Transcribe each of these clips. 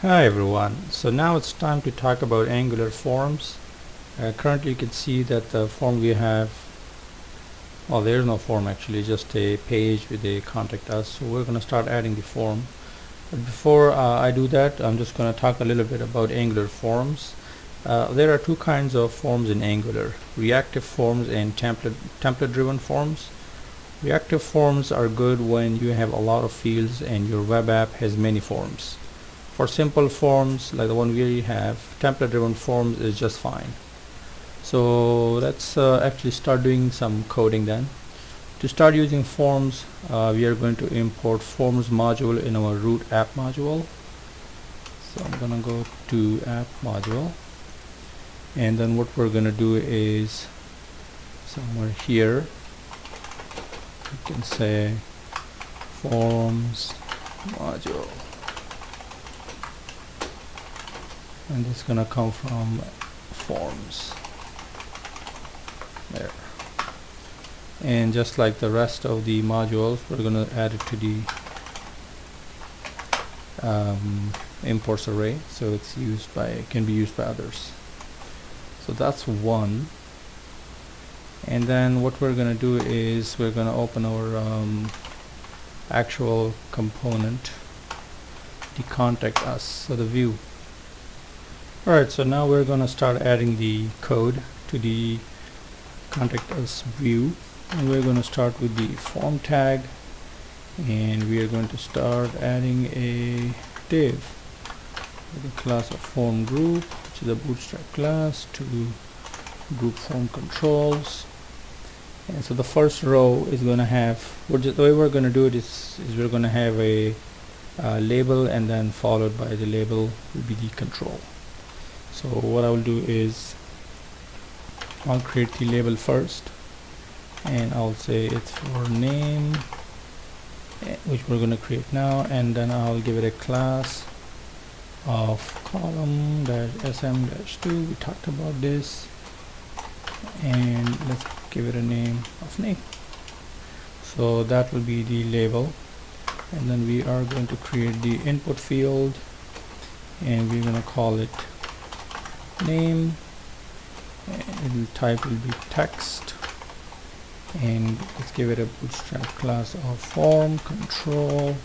Hi everyone. So now it's time to talk about Angular forms. Currently you can see that the form we have, well, there's no form actually, just a page with a contact us. So we're going to start adding the form. But before I do that, I'm just going to talk a little bit about Angular forms. There are two kinds of forms in Angular: reactive forms and template driven forms. Reactive forms are good when you have a lot of fields and your web app has many forms. For simple forms like the one we have, template driven forms is just fine. So let's actually start doing some coding then. To start using forms, we are going to import forms module in our root app module. So I'm gonna go to app module, and then what we're gonna do is somewhere here you can say forms module, and it's gonna come from forms there. And just like the rest of the modules, we're gonna add it to the imports array, so it's can be used by others. So that's one. And then what we're gonna do is we're gonna open our actual component, the contact us, so the view. Alright, so now we're gonna start adding the code to the contact us view, and we're going to start with the form tag, and we are going to start adding a div with a class of form group, which is a bootstrap class, to group form controls. And so the first row is going to have, the way we're going to do it is we're going to have a label, and then followed by the label will be the control. So what I will do is I'll create the label first, and I'll say it's for name, which we're going to create now, and then I'll give it a class of column-sm-2. We talked about this, and let's give it a name of name. So that will be the label, and then we are going to create the input field, and we're going to call it name, and the type will be text, and let's give it a bootstrap class of form control,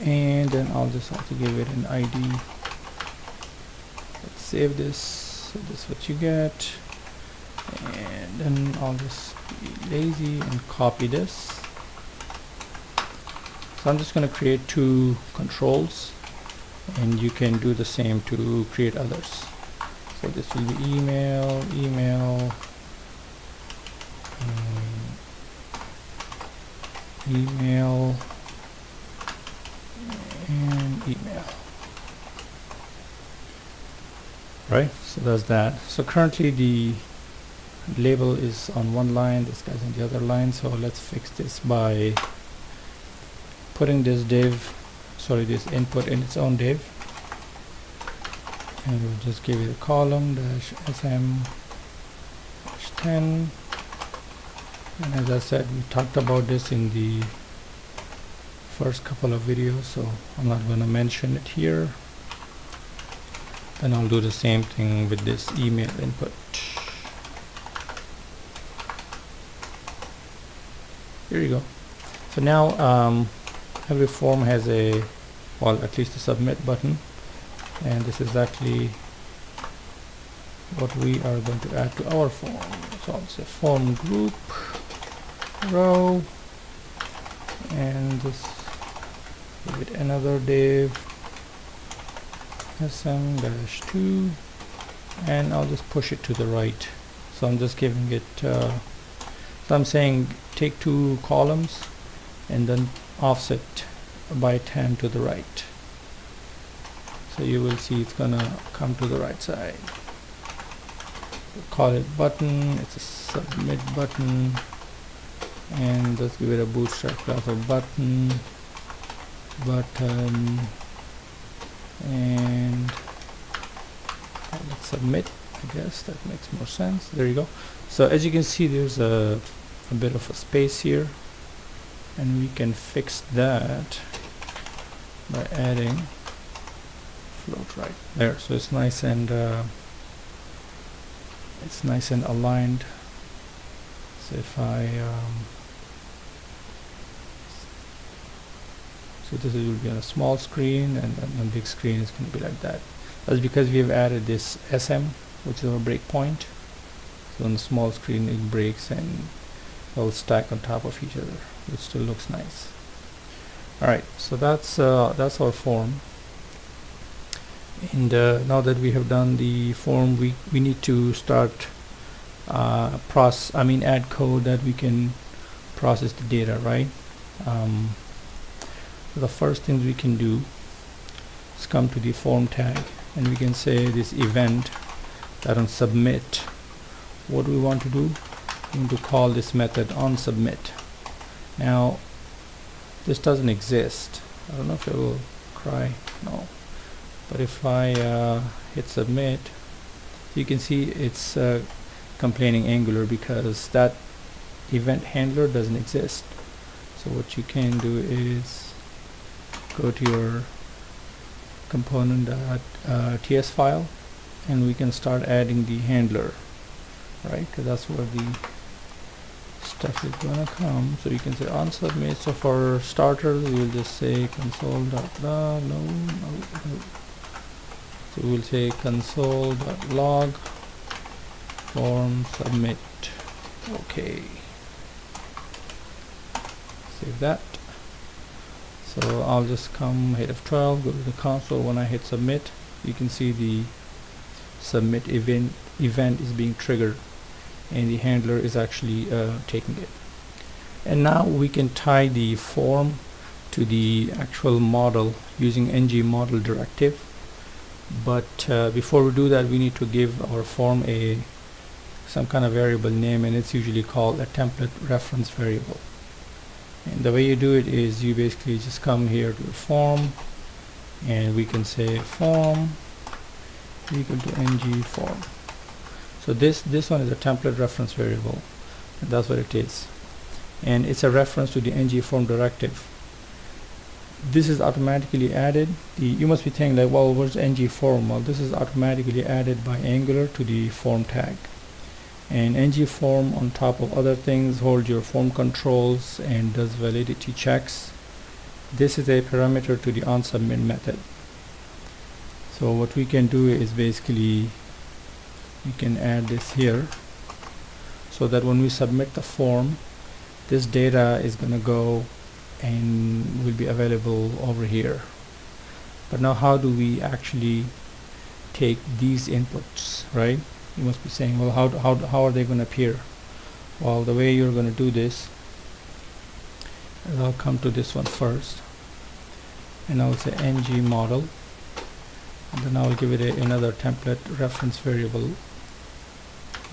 and then I'll just have to give it an ID. Let's save this. So this is what you get, and then I'll just be lazy and copy this. So I'm just going to create two controls, and you can do the same to create others. So this will be email, email, email, and email. Right, so that's that. So currently the label is on one line, this guy's on the other line. So let's fix this by putting this this input in its own div, and we'll just give it a column-sm-10. And as I said, we talked about this in the first couple of videos, so I'm not going to mention it here. Then I'll do the same thing with this email input. Here you go. So now every form has at least a submit button, and this is actually what we are going to add to our form. So I'll say form group row, and just give it another div sm-2, and I'll just push it to the right. So I'm just giving it so I'm saying take two columns and then offset by 10 to the right. So you will see it's gonna come to the right side. We'll call it button. It's a submit button, and let's give it a bootstrap class of button, and let's submit. I guess that makes more sense. There you go. So as you can see, there's a bit of a space here, and we can fix that by adding float right there. So it's nice and aligned. So if I so this will be on a small screen, and then on big screen is going to be like that. That's because we have added this SM, which is our breakpoint. So on the small screen it breaks and they'll stack on top of each other, which still looks nice. Alright, so that's our form. And now that we have done the form, we need to start add code that we can process the data, right? The first thing we can do is come to the form tag, and we can say this event that on submit, what do we want to do? We want to call this method on submit. Now this doesn't exist. I don't know if it will cry. No. But if I hit submit, you can see it's complaining Angular because that event handler doesn't exist. So what you can do is go to your component.ts file, and we can start adding the handler, right? Because that's where the stuff is gonna come. So you can say on submit. So for starters, we'll just say console.log. No. So we'll say console.log form submit. Okay. Save that. So I'll just come hit F12, go to the console. When I hit submit, you can see the submit event is being triggered, and the handler is actually taking it. And now we can tie the form to the actual model using ng model directive. But before we do that, we need to give our form some kind of variable name, and it's usually called a template reference variable. And the way you do it is you basically just come here to form, and we can say form equal to ng form. So this one is a template reference variable, and that's what it is, and it's a reference to the ng form directive. This is automatically added. You must be thinking like, well, where's ng form? Well, this is automatically added by Angular to the form tag. And ng form, on top of other things, holds your form controls and does validity checks. This is a parameter to the onSubmit method. So what we can do is basically we can add this here, so that when we submit the form, this data is going to go and will be available over here. But now how do we actually take these inputs, right? You must be saying, well, how are they going to appear? Well, the way you're going to do this is I'll come to this one first, and I'll say ng model, and then I'll give it another template reference variable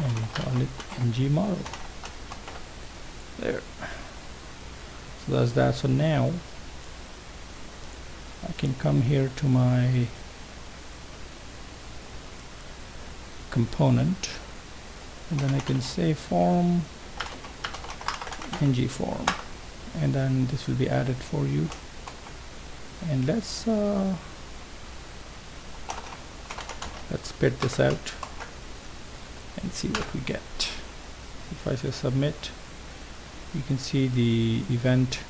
and call it ng model. There. So that's that. So now I can come here to my component, and then I can say form ng form, and then this will be added for you. And let's spit this out and see what we get. If I say submit, you can see the event.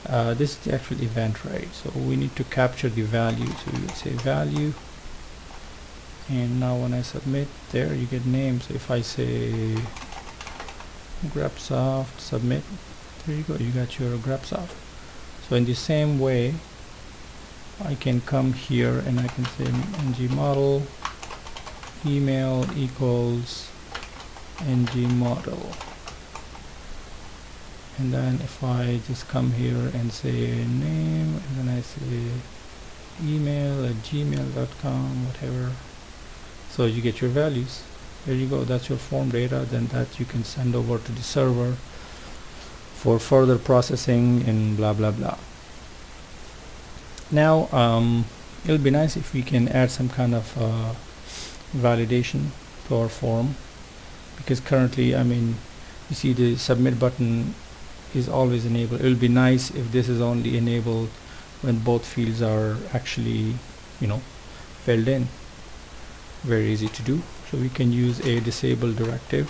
This is the actual event, right? So we need to capture the value. So we will say value, and now when I submit, there you get name. So if I say Grepsoft submit, there you go, you got your Grepsoft. So in the same way, I can come here and I can say ng model email equals ng model, and then if I just come here and say name, and then I say email at gmail.com, whatever. So you get your values. There you go, that's your form data. Then that you can send over to the server for further processing and blah blah blah. Now it'll be nice if we can add some kind of validation to our form, because currently, I mean, you see the submit button is always enabled. It will be nice if this is only enabled when both fields are actually, you know, filled in. Very easy to do. So we can use a disable directive.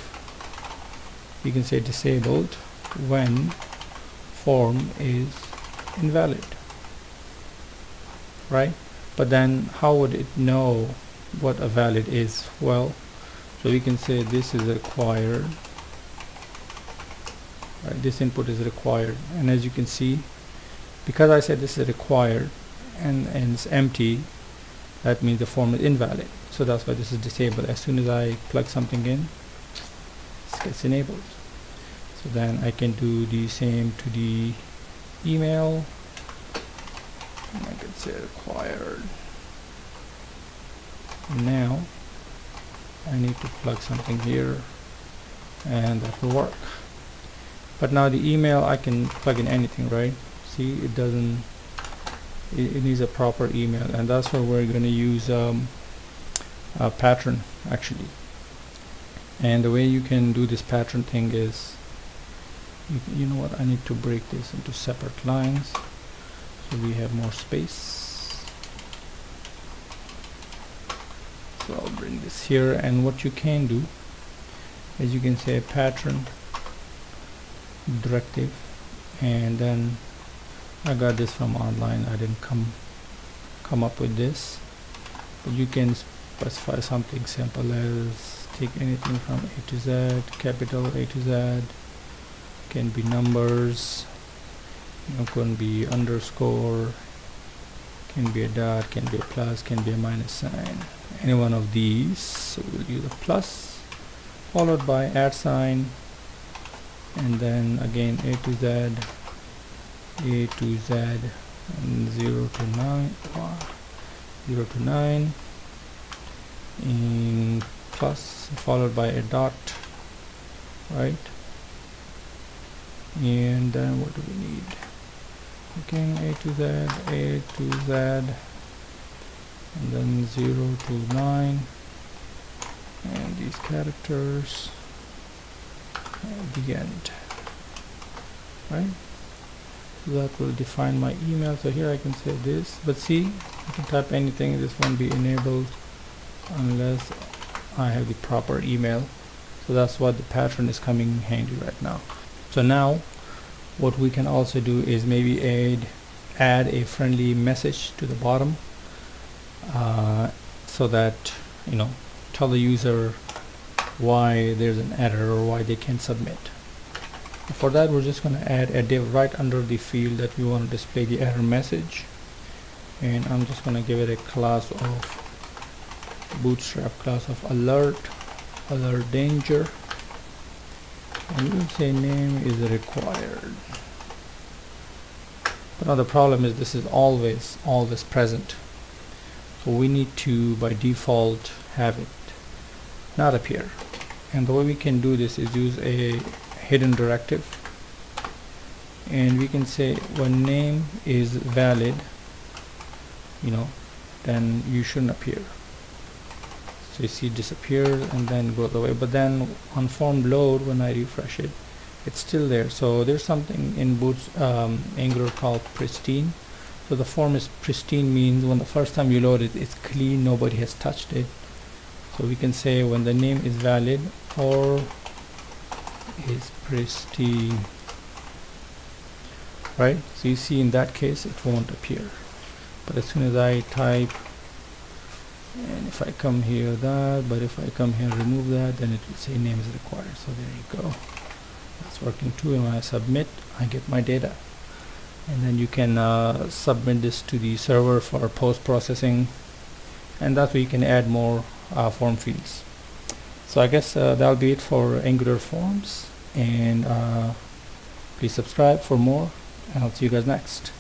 We can say disabled when form is invalid, right? But then how would it know what a valid is? Well, so we can say this is required, right? This input is required, and as you can see, because I said this is required and it's empty, that means the form is invalid. So that's why this is disabled. As soon as I plug something in, this gets enabled. So then I can do the same to the email. I can say required. Now I need to plug something here, and that will work. But now the email, I can plug in anything, right? See, it doesn't, it needs a proper email, and that's where we're going to use a pattern actually. And the way you can do this pattern thing is, you know what, I need to break this into separate lines so we have more space. So I'll bring this here, and what you can do is you can say pattern directive, and then I got this from online. I didn't come up with this, but you can specify something simple as take anything from A to Z, capital A to Z, can be numbers, can be underscore, can be a dot, can be a plus, can be a minus sign, any one of these. So we'll use a plus followed by @ and then again A to Z, and 0 to 9, in plus followed by a dot, right? And then what do we need? Again A to Z, and then 0 to 9, and these characters at the end, right? So that will define my email. So here I can say this, but see, I can type anything. This won't be enabled unless I have the proper email. So that's what the pattern is coming in handy right now. So now what we can also do is maybe add a friendly message to the bottom, so that, tell the user why there's an error or why they can't submit. For that, we're just going to add a div right under the field that we want to display the error message, and I'm just going to give it a class of bootstrap class of alert danger, and we'll say name is required. But now the problem is this is always present, so we need to by default have it not appear. And the way we can do this is use a hidden directive, and we can say when name is valid, then you shouldn't appear. So you see it disappears and then goes away, but then on form load, when I refresh it, it's still there. So there's something in Angular called pristine. So the form is pristine, means when the first time you load it, it's clean, nobody has touched it. So we can say when the name is valid or is pristine, right? So you see in that case it won't appear, but as soon as I type, and if I come here but if I come here remove that, then it will say name is required. So there you go, that's working too. And when I submit, I get my data, and then you can submit this to the server for post-processing, and that way you can add more form fields. So I guess that'll be it for Angular forms, and please subscribe for more, and I'll see you guys next.